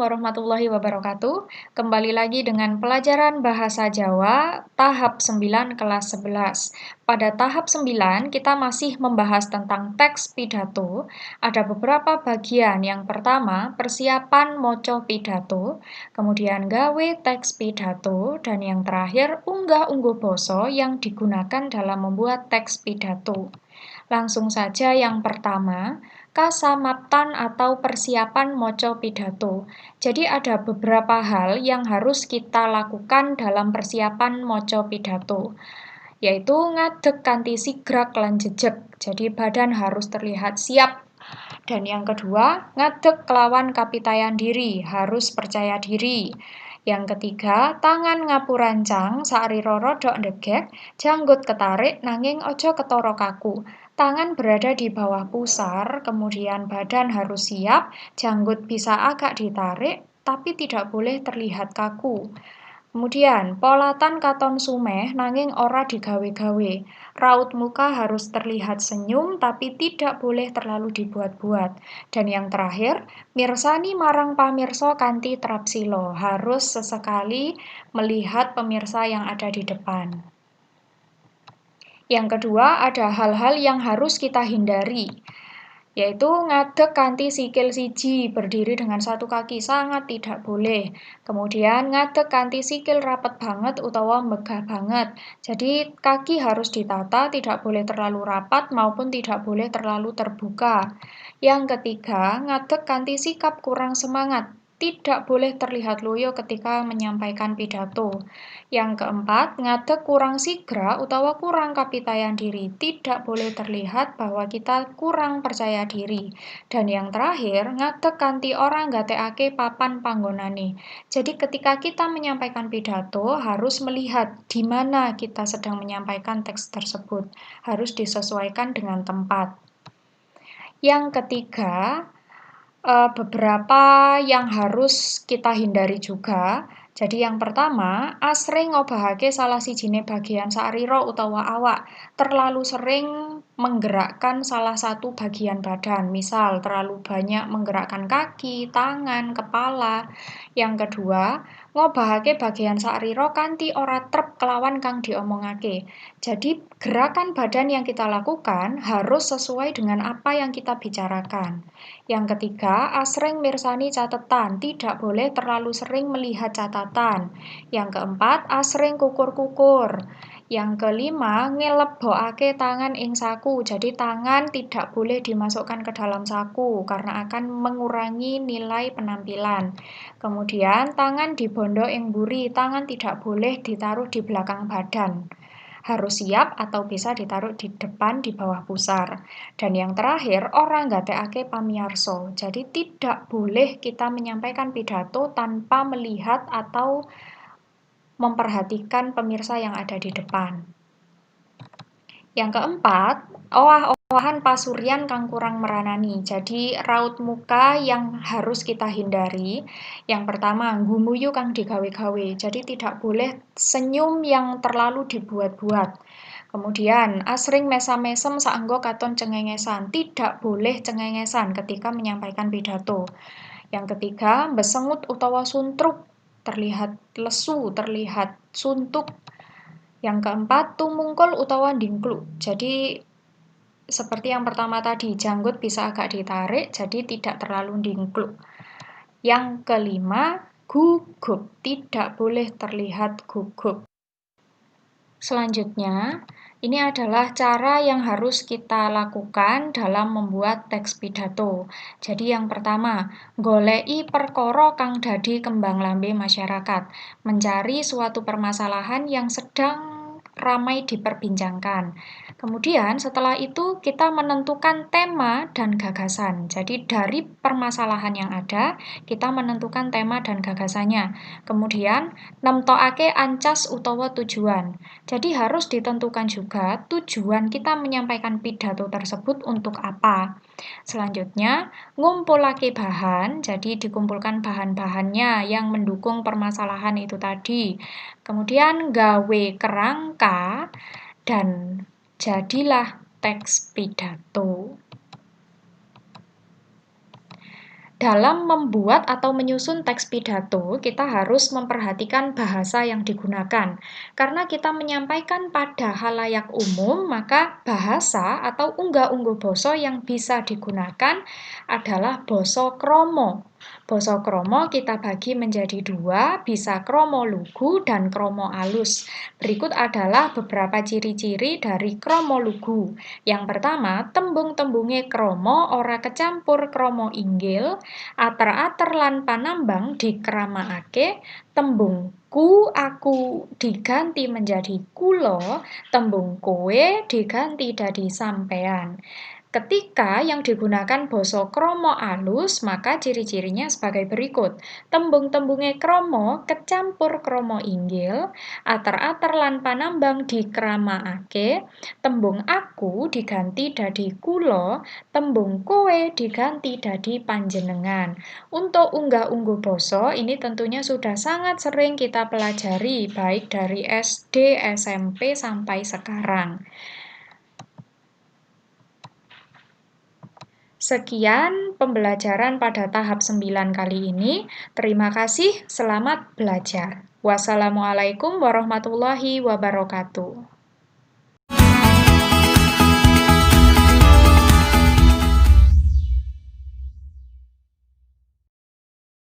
warahmatullahi wabarakatuh. Kembali lagi dengan pelajaran Bahasa Jawa tahap 9 kelas 11. Pada tahap 9 kita masih membahas tentang teks pidato. Ada beberapa bagian. Yang pertama, persiapan moco pidato, kemudian gawe teks pidato, dan yang terakhir, unggah-ungguh basa yang digunakan dalam membuat teks pidato. Langsung saja yang pertama, kasamaptan atau persiapan moco pidato. Jadi ada beberapa hal yang harus kita lakukan dalam persiapan moco pidato, yaitu ngadeg kanthi sigrak lan jejeg. Jadi badan harus terlihat siap. Dan yang kedua, ngadeg kelawan kapitayan diri, harus percaya diri. Yang ketiga, tangan ngapurancang, saarira rodok ndegek, janggut ketarik nanging ojo ketara kaku. Tangan berada di bawah pusar, kemudian badan harus siap, janggut bisa agak ditarik, tapi tidak boleh terlihat kaku. Kemudian, polatan katon sumeh nanging ora digawe-gawe. Raut muka harus terlihat senyum, tapi tidak boleh terlalu dibuat-buat. Dan yang terakhir, mirsani marang pamirsa kanthi trapsilo. Harus sesekali melihat pemirsa yang ada di depan. Yang kedua, ada hal-hal yang harus kita hindari, yaitu ngadeg kanthi sikil siji, berdiri dengan satu kaki, sangat tidak boleh. Kemudian ngadeg kanthi sikil rapet banget utawa megah banget. Jadi kaki harus ditata, tidak boleh terlalu rapat maupun tidak boleh terlalu terbuka. Yang ketiga, ngadeg kanthi sikap kurang semangat. Tidak boleh terlihat loyo ketika menyampaikan pidato. Yang keempat, ngadeg kurang sigra utawa kurang kapitayan diri. Tidak boleh terlihat bahwa kita kurang percaya diri. Dan yang terakhir, ngadeg kanthi ora nggatekake papan panggonane. Jadi ketika kita menyampaikan pidato, harus melihat di mana kita sedang menyampaikan teks tersebut. Harus disesuaikan dengan tempat. Yang ketiga, beberapa yang harus kita hindari juga. Jadi yang pertama, asring ngobahake salah sijine bagian saarira utawa awak. Terlalu sering menggerakkan salah satu bagian badan. Misal, terlalu banyak menggerakkan kaki, tangan, kepala. Yang kedua, ngobahake bagian saarira kanthi ora trep kelawan kang diomongake. Jadi, gerakan badan yang kita lakukan harus sesuai dengan apa yang kita bicarakan. Yang ketiga, asring mirsani catatan, tidak boleh terlalu sering melihat catatan. Yang keempat, asring kukur-kukur. Yang kelima, ngelebokake tangan ing saku. Jadi tangan tidak boleh dimasukkan ke dalam saku karena akan mengurangi nilai penampilan. Kemudian, tangan dibondo ing mburi. Tangan tidak boleh ditaruh di belakang badan. Harus siap atau bisa ditaruh di depan di bawah pusar. Dan yang terakhir, orang nggatekake pamiyarsa. Jadi tidak boleh kita menyampaikan pidato tanpa melihat atau memperhatikan pemirsa yang ada di depan. Yang keempat, owah-owahan pasuryan kang kurang meranani. Jadi raut muka yang harus kita hindari. Yang pertama, nggumunyu kang digawe-gawe. Jadi tidak boleh senyum yang terlalu dibuat-buat. Kemudian, asring mesam-mesem saengga katon cengengesan. Tidak boleh cengengesan ketika menyampaikan pidato. Yang ketiga, besengut utawa suntruk. Terlihat lesu, terlihat suntuk. Yang keempat, tumungkul utawa ndingkluk. Jadi seperti yang pertama tadi, janggut bisa agak ditarik, jadi tidak terlalu ndingkluk. Yang kelima, gugup. Tidak boleh terlihat gugup. Selanjutnya, ini adalah cara yang harus kita lakukan dalam membuat teks pidato. Jadi yang pertama, goleki perkara kang dadi kembang lambe masyarakat. Mencari suatu permasalahan yang sedang ramai diperbincangkan. Kemudian setelah itu kita menentukan tema dan gagasan. Jadi dari permasalahan yang ada, kita menentukan tema dan gagasannya. Kemudian nemtokake ancas utawa tujuan. Jadi harus ditentukan juga tujuan kita menyampaikan pidato tersebut untuk apa. Selanjutnya, ngumpulake bahan, jadi dikumpulkan bahan-bahannya yang mendukung permasalahan itu tadi. Kemudian gawe kerangka dan jadilah teks pidato. Dalam membuat atau menyusun teks pidato, kita harus memperhatikan bahasa yang digunakan. Karena kita menyampaikan pada halayak umum, maka bahasa atau unggah-ungguh basa yang bisa digunakan adalah basa krama. Basa krama kita bagi menjadi dua, bisa krama lugu dan krama alus. Berikut adalah beberapa ciri-ciri dari krama lugu. Yang pertama, tembung-tembunge krama ora kecampur krama inggil, ater-ater lan panambang dikramakake, tembung ku, aku diganti menjadi kulo, tembung kowe diganti dadi sampean. Ketika yang digunakan basa krama alus, maka ciri-cirinya sebagai berikut. Tembung-tembunge krama kecampur krama inggil, ater-ater lan panambang dikramakake, tembung aku diganti dadi kula, tembung kowe diganti dadi panjenengan. Untuk unggah-ungguh basa ini tentunya sudah sangat sering kita pelajari baik dari SD, SMP sampai sekarang. Sekian pembelajaran pada tahap 9 kali ini. Terima kasih, selamat belajar. Wassalamualaikum warahmatullahi wabarakatuh.